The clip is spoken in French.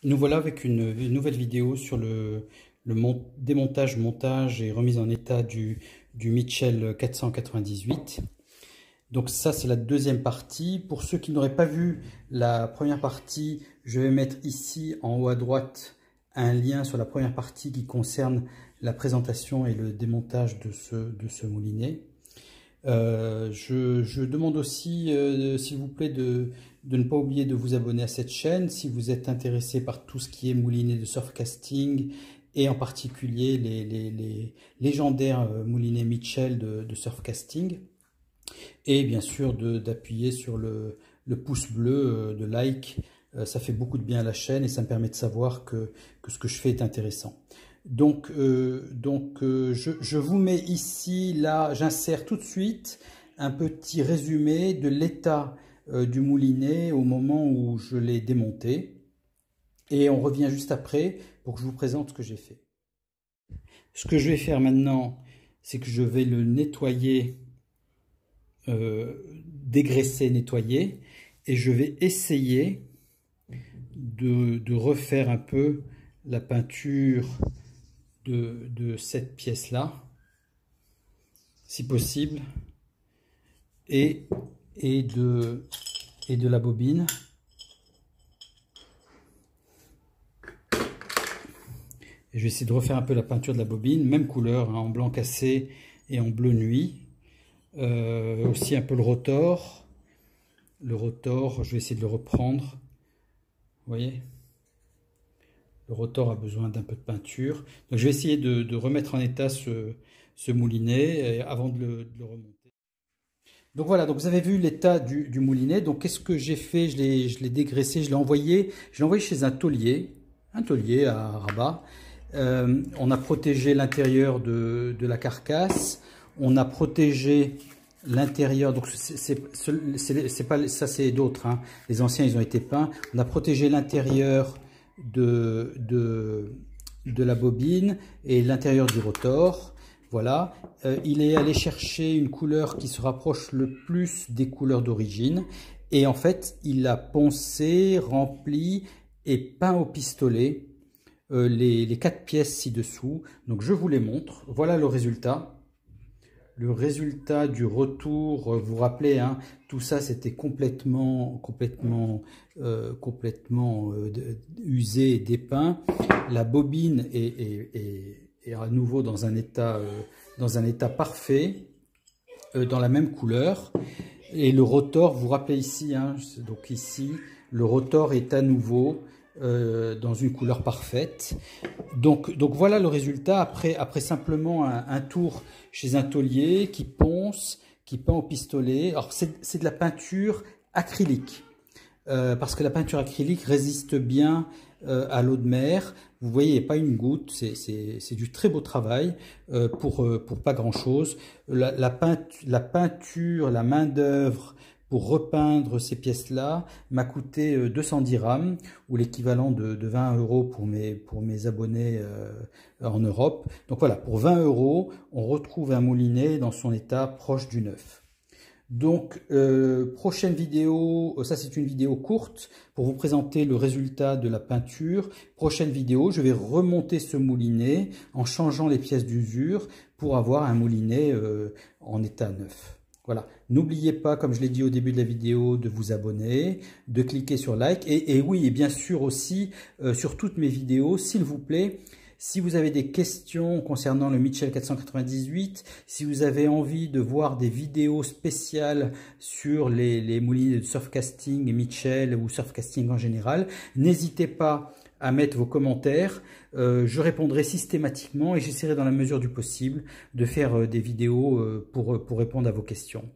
Nous voilà avec une nouvelle vidéo sur le démontage, montage et remise en état du Mitchell 498. Donc ça, c'est la deuxième partie. Pour ceux qui n'auraient pas vu la première partie, je vais mettre ici en haut à droite un lien sur la première partie qui concerne la présentation et le démontage de ce moulinet. Je demande aussi, s'il vous plaît, de ne pas oublier de vous abonner à cette chaîne si vous êtes intéressé par tout ce qui est moulinet de surfcasting et en particulier les légendaires moulinets Mitchell de surfcasting. Et bien sûr d'appuyer sur le pouce bleu de like. Ça fait beaucoup de bien à la chaîne et ça me permet de savoir que ce que je fais est intéressant. Donc, je vous mets ici, là, j'insère tout de suite un petit résumé de l'état du moulinet au moment où je l'ai démonté. Et on revient juste après pour que je vous présente ce que j'ai fait. Ce que je vais faire maintenant, c'est que je vais le nettoyer, dégraisser, nettoyer. Et je vais essayer de refaire un peu la peinture de cette pièce-là, si possible, et de la bobine. Et je vais essayer de refaire un peu la peinture de la bobine, même couleur, hein, en blanc cassé et en bleu nuit. Aussi un peu le rotor. Le rotor, je vais essayer de le reprendre. Vous voyez ? Le rotor a besoin d'un peu de peinture. Donc je vais essayer de remettre en état ce moulinet avant de le remonter. Donc voilà, donc vous avez vu l'état du moulinet. Donc qu'est-ce que j'ai fait? Je l'ai dégraissé, je l'ai envoyé chez un tôlier à Rabat. On a protégé l'intérieur de la carcasse. On a protégé l'intérieur, donc c'est pas ça, c'est d'autres, hein. Les anciens, ils ont été peints. On a protégé l'intérieur de la bobine et l'intérieur du rotor. Voilà, il est allé chercher une couleur qui se rapproche le plus des couleurs d'origine et en fait il a poncé, rempli et peint au pistolet les 4 pièces ci-dessous. Donc je vous les montre. Voilà le résultat. Le résultat du retour, vous vous rappelez, hein, tout ça c'était complètement usé et dépeint. La bobine est à nouveau dans un état parfait, dans la même couleur. Et le rotor, vous vous rappelez ici, hein, donc ici, le rotor est à nouveau dans une couleur parfaite. Donc voilà le résultat après simplement un tour chez un tôlier qui ponce, qui peint au pistolet. Alors c'est de la peinture acrylique parce que la peinture acrylique résiste bien à l'eau de mer. Vous voyez, pas une goutte, c'est du très beau travail pour pas grand chose. La peinture, la main d'œuvre pour repeindre ces pièces-là m'a coûté 210 dirhams ou l'équivalent de 20 € pour mes abonnés en Europe. Donc voilà, pour 20 €, on retrouve un moulinet dans son état proche du neuf. Donc, prochaine vidéo, ça c'est une vidéo courte pour vous présenter le résultat de la peinture. Prochaine vidéo, je vais remonter ce moulinet en changeant les pièces d'usure pour avoir un moulinet en état neuf. Voilà, n'oubliez pas, comme je l'ai dit au début de la vidéo, de vous abonner, de cliquer sur like et oui, et bien sûr aussi sur toutes mes vidéos, s'il vous plaît, si vous avez des questions concernant le Mitchell 498, si vous avez envie de voir des vidéos spéciales sur les moulinets de surfcasting et Mitchell ou surfcasting en général, n'hésitez pas à mettre vos commentaires. Je répondrai systématiquement et j'essaierai dans la mesure du possible de faire des vidéos pour répondre à vos questions.